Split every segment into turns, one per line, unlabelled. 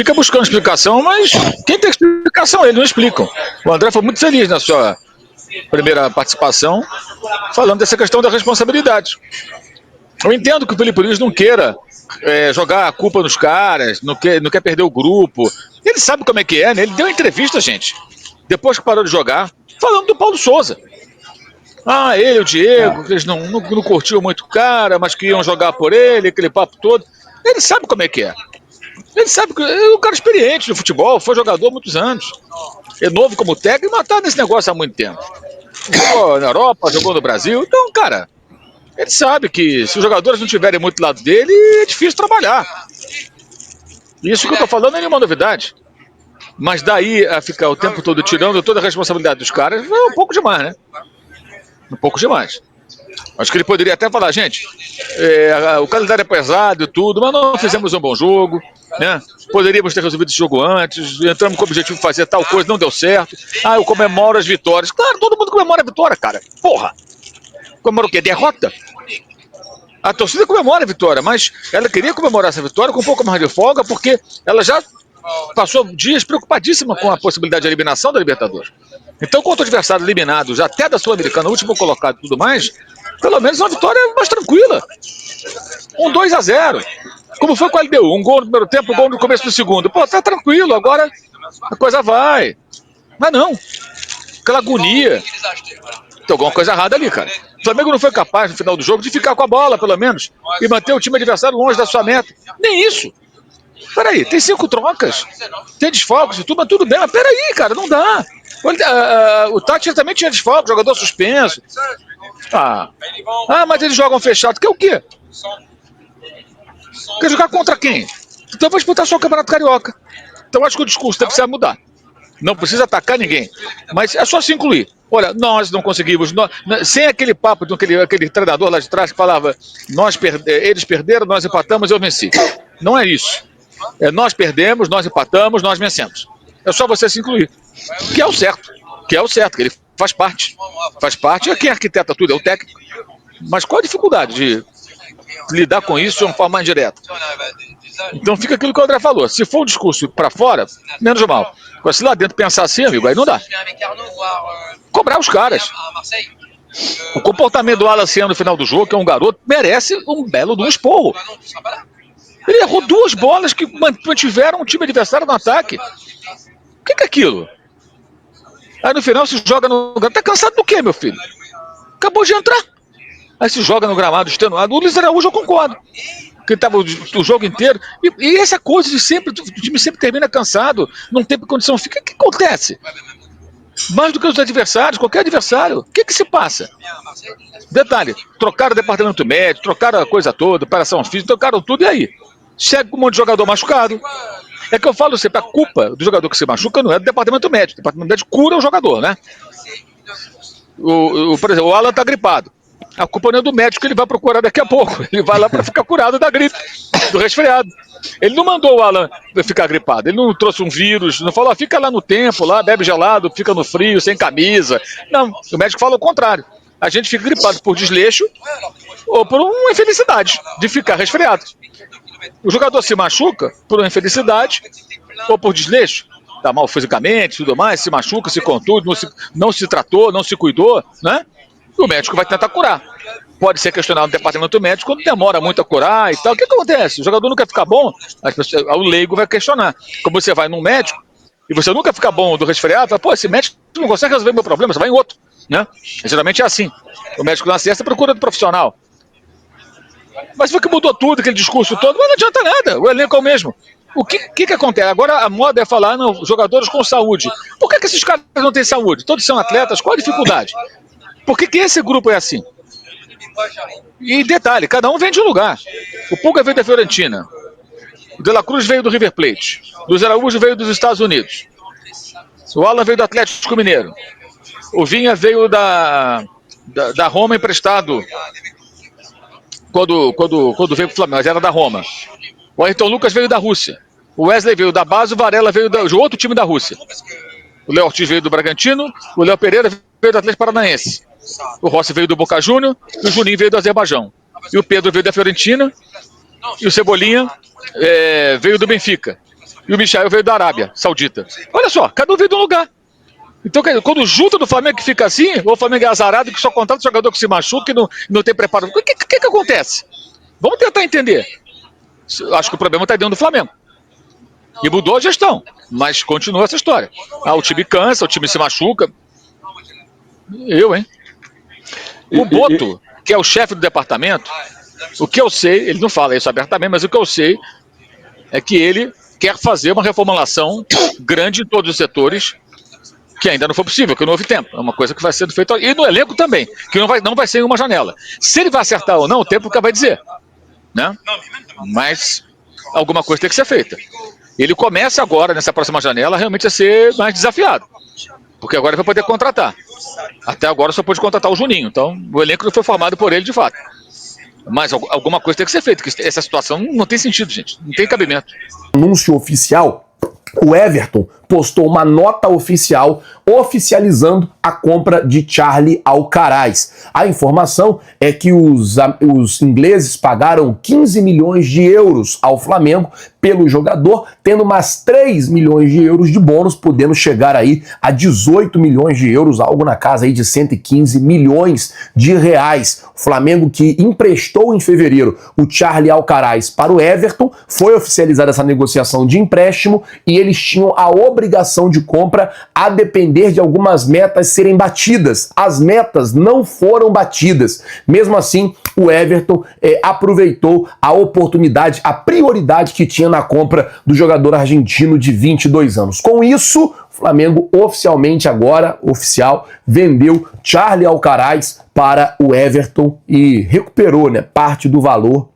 fica buscando explicação, mas quem tem explicação, eles não explicam. O André foi muito feliz na sua primeira participação, falando dessa questão da responsabilidade. Eu entendo que o Felipe Luiz não queira jogar a culpa nos caras, não quer perder o grupo. Ele sabe como é que é, né? Ele deu uma entrevista, gente, depois que parou de jogar, falando do Paulo Souza. Ele e o Diego, que eles não curtiam muito o cara, mas que iam jogar por ele, aquele papo todo. Ele sabe como é que é. Ele sabe que é um cara experiente no futebol, foi jogador há muitos anos. É novo como técnico, mas tá nesse negócio há muito tempo. Jogou na Europa, jogou no Brasil. Então, cara, ele sabe que se os jogadores não estiverem muito do lado dele, é difícil trabalhar. Isso que eu tô falando não é nenhuma novidade. Mas daí a ficar o tempo todo tirando toda a responsabilidade dos caras, é um pouco demais, né? Um pouco demais. Acho que ele poderia até falar, gente, o calendário é pesado e tudo, mas não fizemos um bom jogo, né? Poderíamos ter resolvido esse jogo antes, entramos com o objetivo de fazer tal coisa, não deu certo. Eu comemoro as vitórias. Claro, todo mundo comemora a vitória, cara. Porra! Comemora o quê? Derrota? A torcida comemora a vitória, mas ela queria comemorar essa vitória com um pouco mais de folga, porque ela já passou dias preocupadíssima com a possibilidade de eliminação da Libertadores. Então, contra o adversário eliminado, já até da Sul-Americana, último colocado e tudo mais, pelo menos uma vitória mais tranquila. 2-0. Como foi com a LDU? Um gol no primeiro tempo, um gol no começo do segundo. Pô, tá tranquilo, agora a coisa vai. Mas não. Aquela agonia. Tem alguma coisa errada ali, cara. O Flamengo não foi capaz, no final do jogo, de ficar com a bola, pelo menos, e manter o time adversário longe da sua meta. Nem isso. Peraí, tem 5 trocas, tem desfalques e tudo, mas tudo bem, mas peraí, cara, não dá. O Tati também tinha desfalque, jogador suspenso. Mas eles jogam fechado, que é o quê? Quer jogar contra quem? Então vai disputar só o Campeonato Carioca. Então acho que o discurso precisa mudar. Não precisa atacar ninguém, mas é só se incluir. Olha, nós não conseguimos, sem aquele papo daquele treinador lá de trás que falava, eles perderam, nós empatamos, eu venci. Não é isso. Nós perdemos, nós empatamos, nós vencemos. É só você se incluir. Que é o certo, que ele faz parte. Faz parte, quem arquiteta tudo é o técnico. Mas qual a dificuldade de lidar com isso de uma forma mais direta? Então fica aquilo que o André falou. Se for um discurso para fora, menos mal. Agora, se lá dentro pensar assim, amigo, aí não dá. Cobrar os caras. O comportamento do Alan no final do jogo, que é um garoto, merece um belo de um esporro. Ele errou 2 bolas que mantiveram o time adversário no ataque. O que é aquilo? Aí no final se joga no... Tá cansado do quê, meu filho? Acabou de entrar. Aí se joga no gramado extenuado. O Luiz Araújo eu concordo. Que estava o jogo inteiro. E essa coisa de sempre, o time sempre termina cansado, não tem condição. O que acontece? Mais do que os adversários, qualquer adversário. O que se passa? Detalhe, trocaram o departamento médico, trocaram a coisa toda, operação física, trocaram tudo, e aí? Chega com um monte de jogador machucado. É que eu falo sempre, a culpa do jogador que se machuca não é do departamento médico. O departamento médico cura o jogador, né? Por exemplo, o Alan tá gripado. A culpa não é do médico que ele vai procurar daqui a pouco. Ele vai lá para ficar curado da gripe, do resfriado. Ele não mandou o Alan ficar gripado. Ele não trouxe um vírus, não falou, fica lá no tempo, lá, bebe gelado, fica no frio, sem camisa. Não, o médico fala o contrário. A gente fica gripado por desleixo ou por uma infelicidade de ficar resfriado. O jogador se machuca por uma infelicidade ou por desleixo, tá mal fisicamente, tudo mais, se machuca, se contunde, não se tratou, não se cuidou, né? O médico vai tentar curar. Pode ser questionado no departamento médico quando demora muito a curar e tal. O que acontece? O jogador nunca fica bom, o leigo vai questionar. Como você vai num médico e você nunca fica bom do resfriado, fala, pô, esse médico não consegue resolver meu problema, você vai em outro, né? Geralmente é assim. O médico não acerta, procura do profissional. Mas foi que mudou tudo, aquele discurso todo, mas não adianta nada, o elenco é o mesmo. O que acontece? Agora a moda é falar, não, jogadores com saúde. Por que esses caras não têm saúde? Todos são atletas, qual a dificuldade? Por que esse grupo é assim? E detalhe, cada um vem de um lugar. O Pulga veio da Fiorentina, o De La Cruz veio do River Plate, o Luiz Araújo veio dos Estados Unidos, o Alan veio do Atlético Mineiro, o Vinha veio da Roma emprestado quando veio pro Flamengo, mas era da Roma. O Ayrton Lucas veio da Rússia, o Wesley veio da base, o Varela veio de outro time da Rússia, o Léo Ortiz veio do Bragantino, o Léo Pereira veio do Atlético Paranaense, o Rossi veio do Boca Júnior e o Juninho veio do Azerbaijão, e o Pedro veio da Fiorentina e o Cebolinha veio do Benfica. e o Michael veio da Arábia Saudita. Olha só, cada um veio de um lugar. Então, quando junta do Flamengo que fica assim, ou o Flamengo é azarado que só contrata jogador que se machuca e não tem preparo. O que acontece? Vamos tentar entender. Acho que o problema está dentro do Flamengo. E mudou a gestão, mas continua essa história. O time cansa, o time se machuca. Hein? O Boto, que é o chefe do departamento, o que eu sei, ele não fala isso abertamente, mas o que eu sei é que ele quer fazer uma reformulação grande em todos os setores, que ainda não foi possível, que não houve tempo. É uma coisa que vai sendo feita. E no elenco também, que não vai ser em uma janela. Se ele vai acertar ou não, o tempo que vai dizer. Né? Mas alguma coisa tem que ser feita. Ele começa agora, nessa próxima janela, realmente a ser mais desafiado. Porque agora ele vai poder contratar. Até agora só pôde contratar o Juninho. Então o elenco não foi formado por ele de fato. Mas alguma coisa tem que ser feita. Porque essa situação não tem sentido, gente. Não tem cabimento.
Anúncio oficial. O Everton postou uma nota oficial oficializando a compra de Charlie Alcaraz. A informação é que os ingleses pagaram 15 milhões de euros ao Flamengo pelo jogador, tendo mais 3 milhões de euros de bônus, podendo chegar aí a 18 milhões de euros, algo na casa aí de 115 milhões de reais. O Flamengo, que emprestou em fevereiro o Charlie Alcaraz para o Everton, foi oficializada essa negociação de empréstimo e eles tinham a obrigação de compra a depender de algumas metas serem batidas. As metas não foram batidas. Mesmo assim, o Everton aproveitou a oportunidade, a prioridade que tinha na compra do jogador argentino de 22 anos. Com isso, o Flamengo oficialmente agora, vendeu Charlie Alcaraz para o Everton e recuperou, né, parte do valor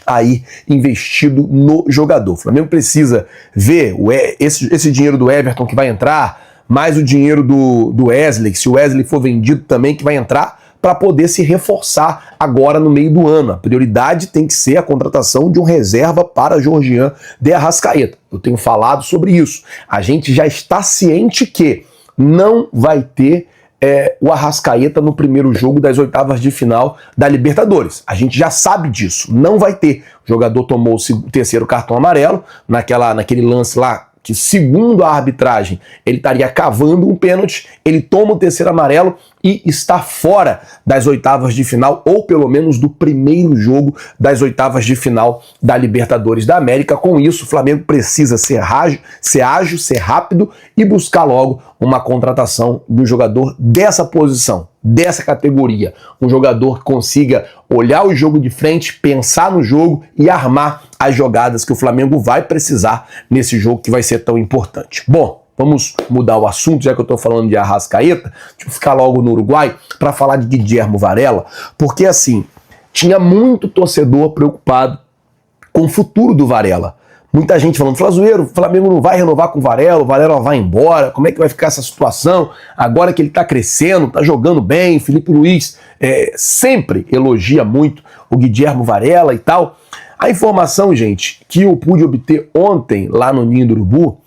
aí investido no jogador. O Flamengo precisa ver esse dinheiro do Everton que vai entrar, mais o dinheiro do Wesley, se o Wesley for vendido também, que vai entrar, para poder se reforçar agora no meio do ano. A prioridade tem que ser a contratação de um reserva para Georgian de Arrascaeta. Eu tenho falado sobre isso. A gente já está ciente que não vai ter o Arrascaeta no primeiro jogo das oitavas de final da Libertadores. A gente já sabe disso, não vai ter. O jogador tomou o terceiro cartão amarelo, naquele lance lá, que segundo a arbitragem, ele estaria cavando um pênalti, ele toma o terceiro amarelo e está fora das oitavas de final, ou pelo menos do primeiro jogo das oitavas de final da Libertadores da América. Com isso, o Flamengo precisa ser ágil, ser rápido e buscar logo uma contratação de um jogador dessa posição, dessa categoria. Um jogador que consiga olhar o jogo de frente, pensar no jogo e armar as jogadas que o Flamengo vai precisar nesse jogo que vai ser tão importante. Bom, vamos mudar o assunto, já que eu estou falando de Arrascaeta, deixa eu ficar logo no Uruguai para falar de Guilherme Varela, porque assim, tinha muito torcedor preocupado com o futuro do Varela. Muita gente falando, Flazoeiro, o Flamengo não vai renovar com o Varela vai embora, como é que vai ficar essa situação? Agora que ele tá crescendo, tá jogando bem, Felipe Luiz sempre elogia muito o Guilherme Varela e tal. A informação, gente, que eu pude obter ontem lá no Ninho do Urubu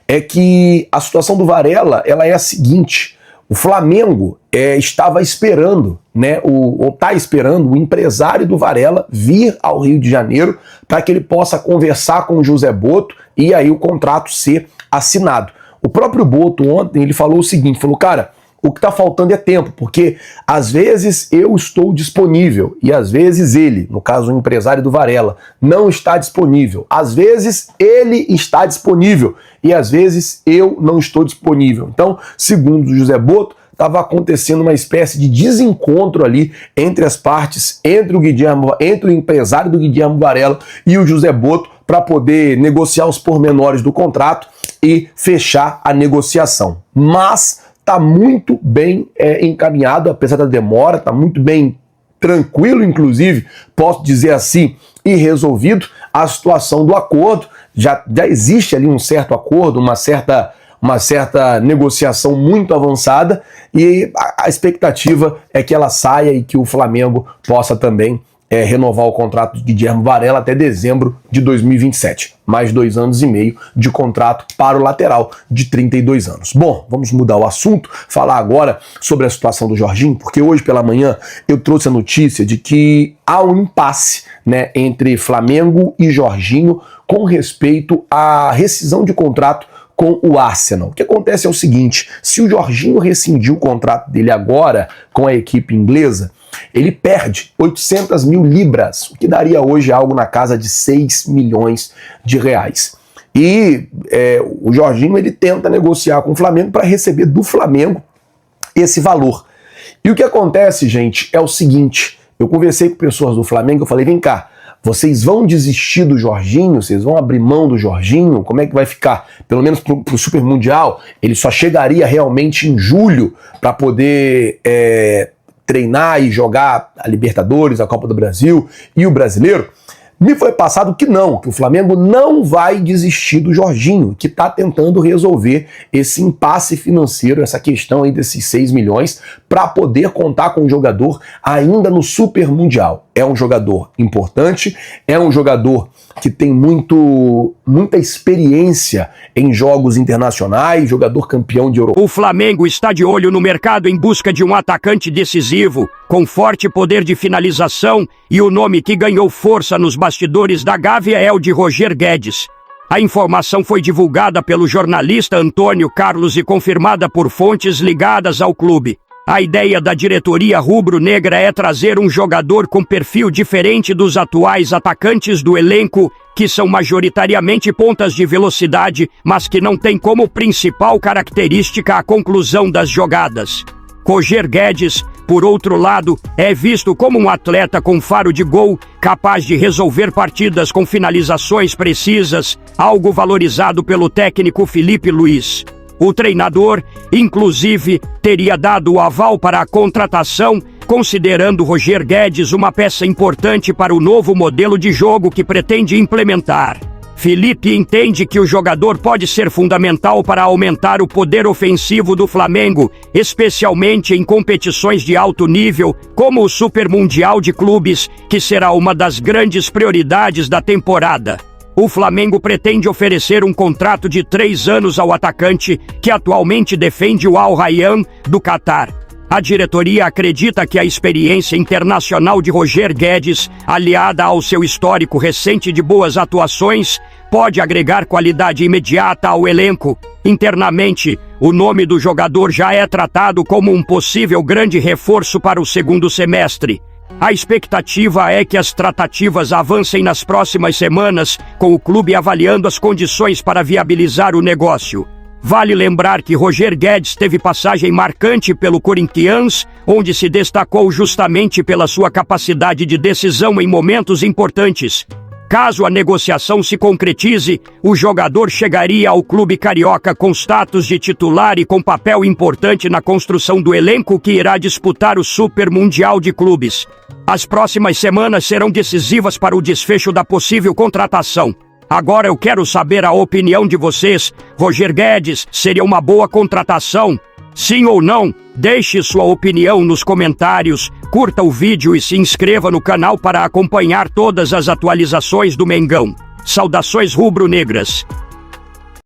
é que a situação do Varela, ela é a seguinte: o Flamengo estava esperando, né, ou está esperando o empresário do Varela vir ao Rio de Janeiro para que ele possa conversar com o José Boto e aí o contrato ser assinado. O próprio Boto ontem ele falou o seguinte, falou, cara, o que está faltando é tempo, porque às vezes eu estou disponível e às vezes ele, no caso o empresário do Varela, não está disponível. Às vezes ele está disponível e às vezes eu não estou disponível. Então, segundo o José Boto, estava acontecendo uma espécie de desencontro ali entre as partes, entre o empresário do Guilherme Varela e o José Boto, para poder negociar os pormenores do contrato e fechar a negociação. Mas está muito bem encaminhado, apesar da demora, está muito bem tranquilo, inclusive, posso dizer assim, e resolvido a situação do acordo. Já existe ali um certo acordo, uma certa negociação muito avançada e a expectativa é que ela saia e que o Flamengo possa também renovar o contrato de Guilherme Varela até dezembro de 2027. Mais 2 anos e meio de contrato para o lateral de 32 anos. Bom, vamos mudar o assunto, falar agora sobre a situação do Jorginho, porque hoje pela manhã eu trouxe a notícia de que há um impasse, né, entre Flamengo e Jorginho com respeito à rescisão de contrato com o Arsenal. O que acontece é o seguinte, se o Jorginho rescindir o contrato dele agora com a equipe inglesa, ele perde 800 mil libras, o que daria hoje algo na casa de 6 milhões de reais. E o Jorginho ele tenta negociar com o Flamengo para receber do Flamengo esse valor. E o que acontece, gente, é o seguinte, eu conversei com pessoas do Flamengo, eu falei, vem cá, vocês vão desistir do Jorginho? Vocês vão abrir mão do Jorginho? Como é que vai ficar? Pelo menos pro Super Mundial, ele só chegaria realmente em julho para poder treinar e jogar a Libertadores, a Copa do Brasil e o Brasileiro. Me foi passado que não, que o Flamengo não vai desistir do Jorginho, que está tentando resolver esse impasse financeiro, essa questão aí desses 6 milhões, para poder contar com o jogador ainda no Super Mundial. É um jogador importante, é um jogador que tem muita experiência em jogos internacionais, jogador campeão de Europa.
O Flamengo está de olho no mercado em busca de um atacante decisivo, com forte poder de finalização, e o nome que ganhou força nos bastidores da Gávea é o de Roger Guedes. A informação foi divulgada pelo jornalista Antônio Carlos e confirmada por fontes ligadas ao clube. A ideia da diretoria rubro-negra é trazer um jogador com perfil diferente dos atuais atacantes do elenco, que são majoritariamente pontas de velocidade, mas que não têm como principal característica a conclusão das jogadas. Roger Guedes, por outro lado, é visto como um atleta com faro de gol, capaz de resolver partidas com finalizações precisas, algo valorizado pelo técnico Felipe Luiz. O treinador, inclusive, teria dado o aval para a contratação, considerando Roger Guedes uma peça importante para o novo modelo de jogo que pretende implementar. Felipe entende que o jogador pode ser fundamental para aumentar o poder ofensivo do Flamengo, especialmente em competições de alto nível, como o Super Mundial de Clubes, que será uma das grandes prioridades da temporada. O Flamengo pretende oferecer um contrato de 3 anos ao atacante, que atualmente defende o Al Rayyan, do Catar. A diretoria acredita que a experiência internacional de Roger Guedes, aliada ao seu histórico recente de boas atuações, pode agregar qualidade imediata ao elenco. Internamente, o nome do jogador já é tratado como um possível grande reforço para o segundo semestre. A expectativa é que as tratativas avancem nas próximas semanas, com o clube avaliando as condições para viabilizar o negócio. Vale lembrar que Roger Guedes teve passagem marcante pelo Corinthians, onde se destacou justamente pela sua capacidade de decisão em momentos importantes. Caso a negociação se concretize, o jogador chegaria ao clube carioca com status de titular e com papel importante na construção do elenco que irá disputar o Super Mundial de Clubes. As próximas semanas serão decisivas para o desfecho da possível contratação. Agora eu quero saber a opinião de vocês. Roger Guedes seria uma boa contratação? Sim ou não? Deixe sua opinião nos comentários, curta o vídeo e se inscreva no canal para acompanhar todas as atualizações do Mengão. Saudações rubro-negras!